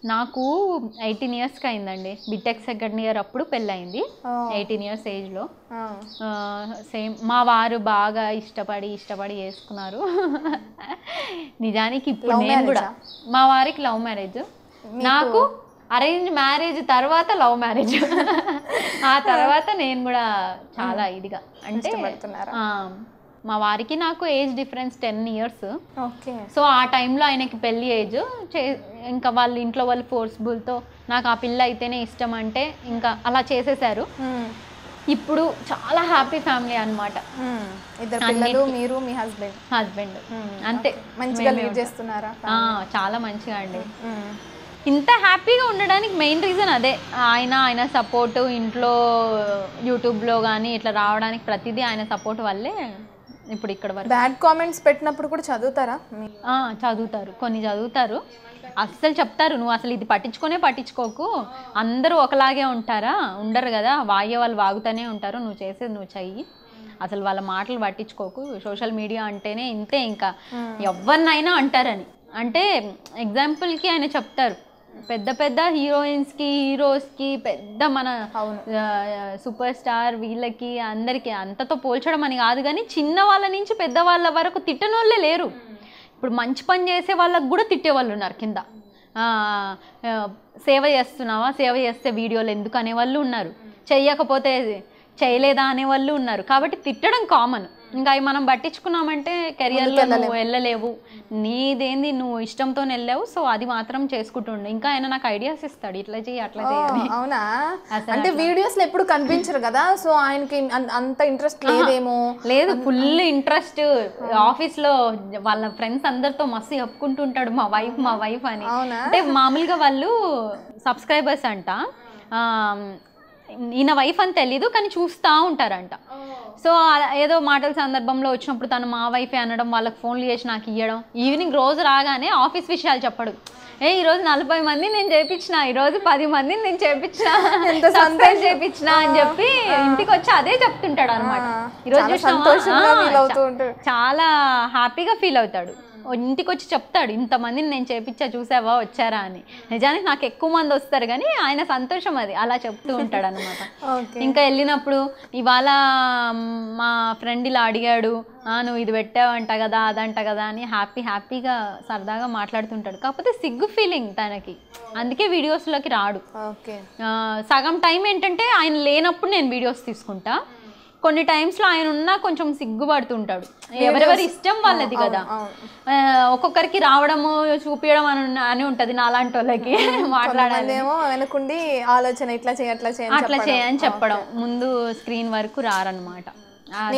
నాకు 18 ఇయర్స్కి అయిందండి. బీటెక్ సెకండ్ ఇయర్ అప్పుడు పెళ్ళయింది. 18 ఇయర్స్ ఏజ్లో. సేమ్ మా వారు బాగా ఇష్టపడి చేసుకున్నారు. నిజానికి ఇప్పుడు నేను కూడా మా వారికి లవ్ మ్యారేజ్, నాకు అరేంజ్ మ్యారేజ్ తర్వాత లవ్ మ్యారేజ్. ఆ తర్వాత నేను కూడా చాలా ఇదిగా అంటే మా వారికి నాకు ఏజ్ డిఫరెన్స్ 10 ఇయర్స్. సో ఆ టైంలో ఆయనకి పెళ్లి ఏజ్, ఇంకా వాళ్ళ ఇంట్లో వాళ్ళు ఫోర్స్బుల్తో నాకు ఆ పిల్ల అయితేనే ఇష్టం అంటే ఇంకా అలా చేసేసారు. ఇప్పుడు చాలా హ్యాపీ ఫ్యామిలీ అనమాట. మీరు మీ హస్బెండ్ అంతే. మంచిగా లీడ్ చేస్తున్నారా? చాలా మంచిగా అండి. ఇంత హ్యాపీగా ఉండడానికి మెయిన్ రీజన్ అదే. ఆయన సపోర్ట్, ఇంట్లో యూట్యూబ్లో కానీ ఇట్లా రావడానికి ప్రతిదీ ఆయన సపోర్ట్ వల్లే ఇప్పుడు ఇక్కడ వరకు. బ్యాడ్ కామెంట్స్ పెట్టినప్పుడు కూడా చదువుతారా? చదువుతారు, కొన్ని చదువుతారు. అస్సలు చెప్తారు, నువ్వు అసలు ఇది పట్టించుకోకు, అందరూ ఒకలాగే ఉంటారా, ఉండరు కదా, వాగే వాళ్ళు వాగుతూనే ఉంటారు, నువ్వు చేసేది నువ్వు చెయ్యి, అసలు వాళ్ళ మాటలు పట్టించుకోకు, సోషల్ మీడియా అంటేనే ఇంతే, ఇంకా ఎవరినైనా అంటారని. అంటే ఎగ్జాంపుల్కి ఆయన చెప్తారు, పెద్ద పెద్ద హీరోస్కి పెద్ద మన సూపర్ స్టార్ వీళ్ళకి అందరికీ అంతతో పోల్చడం అని కాదు, కానీ చిన్న వాళ్ళ నుంచి పెద్దవాళ్ళ వరకు తిట్టనోళ్ళే లేరు. ఇప్పుడు మంచి పని చేసే వాళ్ళకు కూడా తిట్టేవాళ్ళు ఉన్నారు కింద. సేవ చేస్తే వీడియోలు ఎందుకు అనేవాళ్ళు ఉన్నారు, చెయ్యకపోతే చేయలేదా అనేవాళ్ళు ఉన్నారు. కాబట్టి తిట్టడం కామన్. ఇంకా అవి మనం పట్టించుకున్నామంటే కెరియర్లో నువ్వు వెళ్ళలేవు, నీదేంది నువ్వు ఇష్టంతో వెళ్ళావు, సో అది మాత్రం చేసుకుంటుండే. ఇంకా ఆయన నాకు ఐడియాస్ ఇస్తాడు, ఇట్లా చేయి అట్లా చేయాలి. అవునా? అంటే వీడియోస్ లో ఎప్పుడు కనిపించరు కదా, సో ఆయనకి అంత ఇంట్రెస్ట్ లేదేమో. లేదు, ఫుల్ ఇంట్రెస్ట్. ఆఫీస్ లో వాళ్ళ ఫ్రెండ్స్ అందరితో మస్తు చెప్పుకుంటుంటాడు మా వైఫ్ అని. అంటే మామూలుగా వాళ్ళు సబ్స్క్రైబర్స్ అంట, ఈయన వైఫ్ అని తెలీదు కానీ చూస్తూ ఉంటారంట. సో ఏదో మాటల సందర్భంలో వచ్చినప్పుడు తను మా వైఫే అనడం, వాళ్ళకి ఫోన్లు చేసి నాకు ఇవ్వడం, ఈవినింగ్ రోజు రాగానే ఆఫీస్ విషయాలు చెప్పడు. ఈరోజు 40 మంది నేను చేయించిన, ఈరోజు 10 మందిని నేను చేయించిన అని చెప్పి ఇంటికి వచ్చి అదే చెప్తుంటాడు అనమాట. ఈరోజు చాలా హ్యాపీగా ఫీల్ అవుతాడు. ఇంటికి వచ్చి చెప్తాడు, ఇంతమందిని నేను చేపించా, చూసావా వచ్చారా అని. నిజానికి నాకు ఎక్కువ మంది వస్తారు కానీ ఆయన సంతోషం అది, అలా చెప్తూ ఉంటాడు అనమాట. ఇంకా వెళ్ళినప్పుడు ఇవాళ మా ఫ్రెండ్ ఇలా అడిగాడు, నువ్వు ఇది పెట్టావంట కదా అదంట కదా అని హ్యాపీగా సరదాగా మాట్లాడుతుంటాడు. కాకపోతే సిగ్గు ఫీలింగ్ తనకి, అందుకే వీడియోస్లోకి రాడు. సగం టైం ఏంటంటే ఆయన లేనప్పుడు నేను వీడియోస్ తీసుకుంటా, కొన్ని టైమ్స్లో ఆయన ఉన్నా కొంచెం సిగ్గుపడుతుంటాడు. ఎవరెవరి ఇష్టం వాళ్ళది కదా, ఒక్కొక్కరికి రావడము చూపించడం అని ఉంటది నాలాంటి వాళ్ళకి. మాట్లాడాలి ఆలోచన ఇట్లా చేయని చెప్పడం, ముందు స్క్రీన్ వరకు రారనమాట.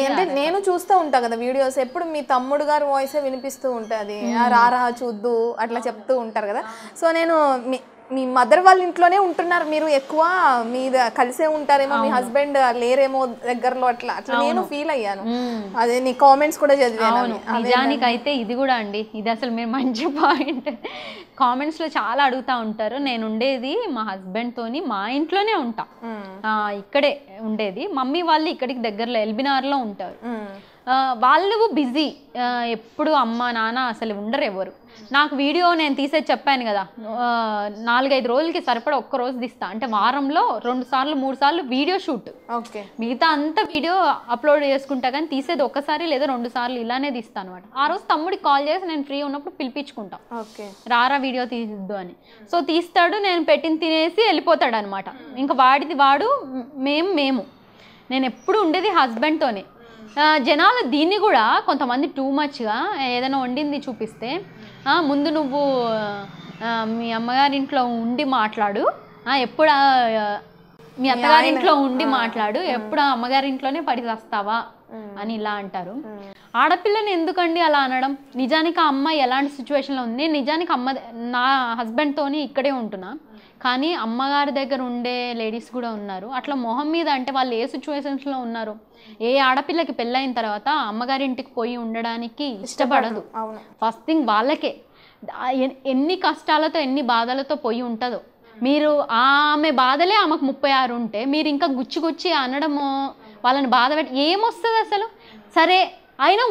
అంటే నేను చూస్తూ ఉంటా కదా వీడియోస్, ఎప్పుడు మీ తమ్ముడు గారు వాయిసే వినిపిస్తూ ఉంటుంది, రారా చూద్దు అట్లా చెప్తూ ఉంటారు కదా. సో నేను మీ మదర్ వాళ్ళ ఇంట్లోనే ఉంటున్నారు మీరు, ఎక్కువ మీద కలిసే ఉంటారేమో, మీ హస్బెండ్ లేరేమో దగ్గరలో, అట్లా నేను ఫీల్ అయ్యాను. అదే నీ కామెంట్స్ కూడా చదివాను. నిజానికి అయితే ఇది కూడా అండి, ఇది అసలు మీరు మంచి పాయింట్. కామెంట్స్లో చాలా అడుగుతూ ఉంటారు. నేను ఉండేది మా హస్బెండ్తోని మా ఇంట్లోనే ఉంటా, ఇక్కడే ఉండేది. మమ్మీ వాళ్ళు ఇక్కడికి దగ్గరలో ఎల్బినార్లో ఉంటారు. వాళ్ళు బిజీ, ఎప్పుడు అమ్మ నాన్న అసలు ఉండరు ఎవరు. నాకు వీడియో నేను తీసేది చెప్పాను కదా, 4-5 రోజులకి సరిపడా ఒక్క రోజు తీస్తా. అంటే వారంలో 2 సార్లు 3 సార్లు వీడియో షూట్, మిగతా అంతా వీడియో అప్లోడ్ చేసుకుంటా, కానీ తీసేది ఒక్కసారి లేదా 2 సార్లు ఇలానే తీస్తా అనమాట. ఆ రోజు తమ్ముడికి కాల్ చేసి నేను ఫ్రీ ఉన్నప్పుడు పిలిపించుకుంటా, రారా వీడియో తీసిద్దు అని. సో తీస్తాడు, నేను పెట్టిన తినేసి వెళ్ళిపోతాడు అనమాట. ఇంకా వాడు మేము నేను ఎప్పుడు ఉండేది హస్బెండ్తోనే. జనాలు దీన్ని కూడా కొంతమంది టూ మచ్గా ఏదైనా వండింది చూపిస్తే, ముందు నువ్వు మీ అమ్మగారింట్లో ఉండి మాట్లాడు, ఎప్పుడు మీ అత్తగారింట్లో ఉండి మాట్లాడు, ఎప్పుడు అమ్మగారింట్లోనే పడి వస్తావా అని ఇలా అంటారు. ఆడపిల్లని ఎందుకండి అలా అనడం? నిజానికి ఆ అమ్మాయి ఎలాంటి సిచ్యువేషన్లో ఉంది, నిజానికి నా హస్బెండ్తోని ఇక్కడే ఉంటున్నా, కానీ అమ్మగారి దగ్గర ఉండే లేడీస్ కూడా ఉన్నారు. అట్లా మొహం మీద అంటే వాళ్ళు ఏ సిచ్యువేషన్స్లో ఉన్నారు. ఏ ఆడపిల్లకి పెళ్ళైన తర్వాత అమ్మగారింటికి పోయి ఉండడానికి ఇష్టపడదు. ఫస్ట్ థింగ్ వాళ్ళకే ఎన్ని కష్టాలతో ఎన్ని బాధలతో పోయి ఉంటుందో. మీరు ఆమె బాధలే ఆమెకు 36 ఉంటే మీరు ఇంకా గుచ్చి అనడము, వాళ్ళని బాధ పెట్టి ఏమొస్తుంది అసలు? సరే అయినా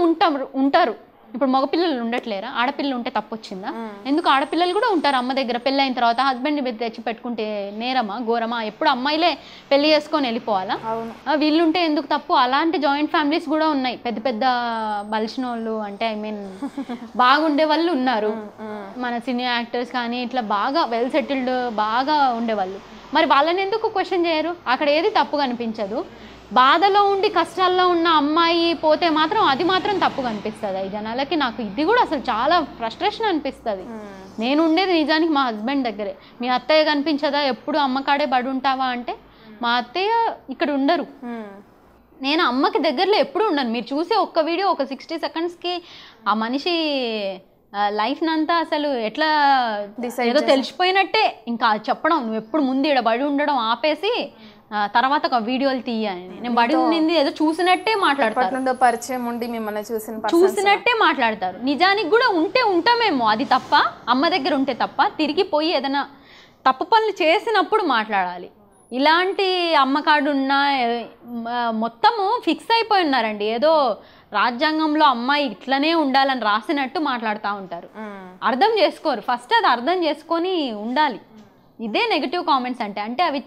ఉంటారు, ఇప్పుడు మగపిల్లలు ఉండట్లేరా? ఆడపిల్లలు ఉంటే తప్పు వచ్చిందా? ఎందుకు ఆడపిల్లలు కూడా ఉంటారు అమ్మ దగ్గర. పెళ్ళి అయిన తర్వాత హస్బెండ్ని తెచ్చి పెట్టుకుంటే నేరమా ఘోరమా? ఎప్పుడు అమ్మాయిలే పెళ్లి చేసుకొని వెళ్ళిపోవాలా? వీళ్ళుంటే ఎందుకు తప్పు? అలాంటి జాయింట్ ఫ్యామిలీస్ కూడా ఉన్నాయి, పెద్ద పెద్ద బలిసిన వాళ్ళు, అంటే ఐ మీన్ బాగుండే వాళ్ళు ఉన్నారు. మన సీనియర్ యాక్టర్స్ కానీ ఇట్లా బాగా వెల్ సెటిల్డ్ బాగా ఉండేవాళ్ళు. మరి వాళ్ళని ఎందుకు క్వశ్చన్ చేయరు? అక్కడ ఏది తప్పు కనిపించదు. బాధలో ఉండి కష్టాల్లో ఉన్న అమ్మాయి పోతే మాత్రం అది మాత్రం తప్పు కనిపిస్తుంది ఈ జనాలకి. నాకు ఇది కూడా అసలు చాలా ఫ్రస్ట్రేషన్ అనిపిస్తుంది. నేను ఉండేది నిజానికి మా హస్బెండ్ దగ్గరే. మీ అత్తయ్య కనిపించదా? ఎప్పుడు అమ్మకాడే పడి ఉంటావా అంటే మా అత్తయ్య ఇక్కడ ఉండరు. నేను అమ్మకి దగ్గరలో ఎప్పుడు ఉండను. మీరు చూసే ఒక్క వీడియో ఒక 60 సెకండ్స్కి ఆ మనిషి లైఫ్నంతా అసలు ఎట్లా ఏదో తెలిసిపోయినట్టే ఇంకా చెప్పడం, నువ్వు ఎప్పుడు ముందు ఇక్కడ బడి ఉండడం ఆపేసి తర్వాత ఒక వీడియోలు తీయని. నేను బడి ఉండింది ఏదో చూసినట్టే మాట్లాడతారు, పరిచయం ఉండి మిమ్మల్ని చూసినట్టే మాట్లాడతారు. నిజానికి కూడా ఉంటే ఉంటామేమో, అది తప్ప అమ్మ దగ్గర ఉంటే తప్ప. తిరిగి పోయి ఏదైనా తప్పు పనులు చేసినప్పుడు మాట్లాడాలి. ఇలాంటి అమ్మకాడు ఉన్న మొత్తము ఫిక్స్ అయిపోయి ఉన్నారండి. ఏదో రాజ్యాంగంలో అమ్మాయి ఇట్లనే ఉండాలని రాసినట్టు మాట్లాడుతూ ఉంటారు. అర్థం చేసుకోరు. ఫస్ట్ అది అర్థం చేసుకొని ఉండాలి. ఇదే నెగిటివ్ కామెంట్స్ అంటే. అంటే అవి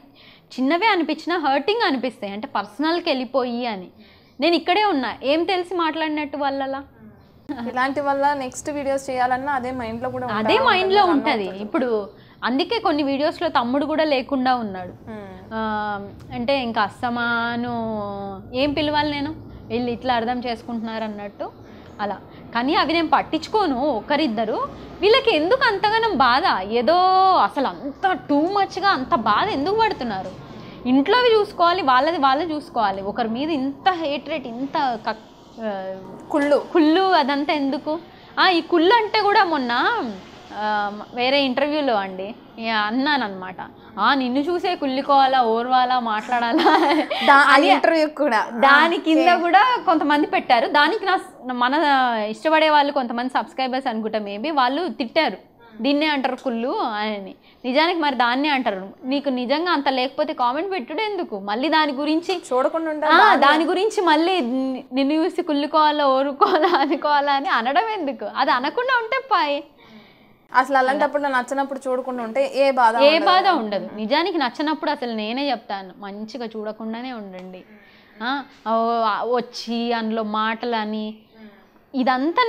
చిన్నవే అనిపించినా హర్టింగ్ అనిపిస్తాయి, అంటే పర్సనల్కి వెళ్ళిపోయి అని. నేను ఇక్కడే ఉన్నా, ఏం తెలిసి మాట్లాడినట్టు వాళ్ళలా. ఇలాంటి వల్ల నెక్స్ట్ వీడియోస్ చేయాలన్నా అదే మైండ్లో కూడా అదే మైండ్లో ఉంటుంది. ఇప్పుడు అందుకే కొన్ని వీడియోస్లో తమ్ముడు కూడా లేకుండా ఉన్నాడు. అంటే ఇంకా అస్తమాను ఏం పిలవాలి, నేను వీళ్ళు ఇట్లా అర్థం చేసుకుంటున్నారు అన్నట్టు అలా. కానీ అవి నేను పట్టించుకోను. ఒకరిద్దరు వీళ్ళకి ఎందుకు అంతగానం బాధ? ఏదో అసలు అంత టూ మచ్గా అంత బాధ ఎందుకు పడుతున్నారు? ఇంట్లోవి చూసుకోవాలి, వాళ్ళది వాళ్ళే చూసుకోవాలి. ఒకరి మీద ఇంత హేట్రేట్, ఇంత కుళ్ళు అదంతా ఎందుకు? ఈ కుళ్ళు అంటే కూడా మొన్న వేరే ఇంటర్వ్యూలో అండి అన్నాను అనమాట, నిన్ను చూసే కుళ్ళుకోవాలా, ఓర్వాలా, మాట్లాడాలా అని ఇంటర్వ్యూ కూడా. దాని కింద కూడా కొంతమంది పెట్టారు. దానికి మన ఇష్టపడే వాళ్ళు కొంతమంది సబ్స్క్రైబర్స్ అనుకుంటా మేబీ వాళ్ళు తిట్టారు, దీన్నే అంటారు కుళ్ళు అని. నిజానికి మరి దాన్నే అంటారు. నీకు నిజంగా అంత లేకపోతే కామెంట్ పెట్టుడు ఎందుకు? మళ్ళీ దాని గురించి చూడకుండా దాని గురించి మళ్ళీ నిన్ను చూసి కుళ్ళుకోవాలా, ఓరుకోవాలా, అనుకోవాలా అని అనడం ఎందుకు? అది అనకుండా ఉంటే పాయ్. అసలు అలాంటప్పుడు నచ్చినప్పుడు చూడకుండా ఉంటే ఏ బాధ ఉండదు. నిజానికి నచ్చినప్పుడు అసలు నేనే చెప్తాను, మంచిగా చూడకుండానే ఉండండి. వచ్చి అందులో మాటలని ఇదంతా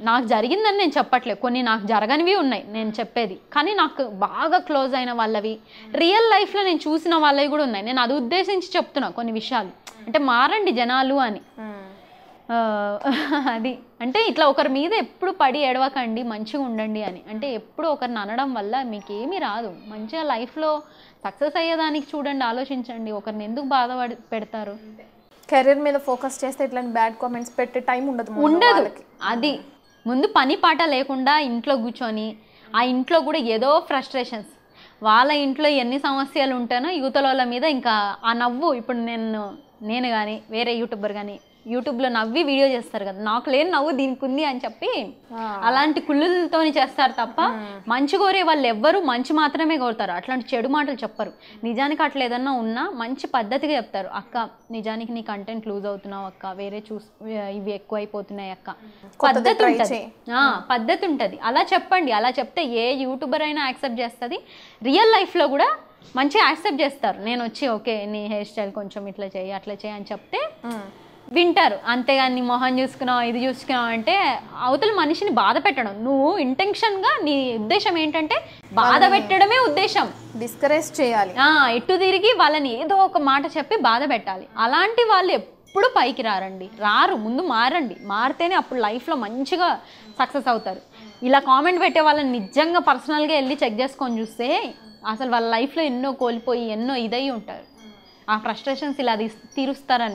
నాకు జరిగిందని నేను చెప్పట్లేదు. కొన్ని నాకు జరగనివి ఉన్నాయి నేను చెప్పేది. కానీ నాకు బాగా క్లోజ్ అయిన వాళ్ళవి, రియల్ లైఫ్లో నేను చూసిన వాళ్ళవి కూడా ఉన్నాయి. నేను అది ఉద్దేశించి చెప్తున్నా కొన్ని విషయాలు. అంటే మారండి జనాలు అని. అది అంటే ఇట్లా ఒకరి మీద ఎప్పుడు పడి ఏడవకండి, మంచిగా ఉండండి అని. అంటే ఎప్పుడు ఒకరిని అనడం వల్ల మీకు ఏమీ రాదు. మంచిగా లైఫ్లో సక్సెస్ అయ్యేదానికి చూడండి, ఆలోచించండి. ఒకరిని ఎందుకు బాధపడి పెడతారు? కెరీర్ మీద ఫోకస్ చేస్తే ఇట్లాంటి బ్యాడ్ కామెంట్స్ పెట్టే టైం ఉండదు. అది ముందు పని పాట లేకుండా ఇంట్లో కూర్చొని, ఆ ఇంట్లో కూడా ఏదో ఫ్రస్ట్రేషన్స్, వాళ్ళ ఇంట్లో ఎన్ని సమస్యలు ఉంటానో యువతల వాళ్ళ మీద ఇంకా ఆ నవ్వు. ఇప్పుడు నేను కానీ వేరే యూట్యూబర్ కానీ యూట్యూబ్లో నవ్వి వీడియో చేస్తారు కదా, నాకు లేని నవ్వు దీనికి ఉంది అని చెప్పి అలాంటి కుళ్ళులతో చేస్తారు తప్ప మంచి కోరే వాళ్ళు ఎవ్వరూ మంచి మాత్రమే కోరుతారు. అట్లాంటి చెడు మాటలు చెప్పరు. నిజానికి అట్లా ఏదన్నా ఉన్నా మంచి పద్ధతిగా చెప్తారు. అక్క నిజానికి నీ కంటెంట్ లూజ్ అవుతున్నావు అక్క, వేరే ఇవి ఎక్కువ అయిపోతున్నాయి అక్క, పద్ధతి ఉంటుంది. అలా చెప్పండి. అలా చెప్తే ఏ యూట్యూబర్ అయినా యాక్సెప్ట్ చేస్తుంది. రియల్ లైఫ్లో కూడా మంచిగా యాక్సెప్ట్ చేస్తారు. నేను వచ్చి ఓకే నీ హెయిర్ స్టైల్ కొంచెం ఇట్లా చేయి అట్లా చేయి అని చెప్తే వింటారు. అంతేగాని మొహం చూసుకున్నావు ఇది చూసుకున్నావు అంటే అవతల మనిషిని బాధ పెట్టడం. నువ్వు ఇంటెన్షన్గా నీ ఉద్దేశం ఏంటంటే బాధ పెట్టడమే ఉద్దేశం, డిస్కరేజ్ చేయాలి. ఎటు తిరిగి వాళ్ళని ఏదో ఒక మాట చెప్పి బాధ పెట్టాలి. అలాంటి వాళ్ళు ఎప్పుడు పైకి రారు. ముందు మారండి. మారితేనే అప్పుడు లైఫ్లో మంచిగా సక్సెస్ అవుతారు. ఇలా కామెంట్ పెట్టే వాళ్ళని నిజంగా పర్సనల్గా వెళ్ళి చెక్ చేసుకొని చూస్తే అసలు వాళ్ళ లైఫ్లో ఎన్నో కోల్పోయి ఎన్నో ఇదై ఉంటారు. ఆ ఫ్రస్ట్రేషన్స్ ఇలా తీరుస్తారని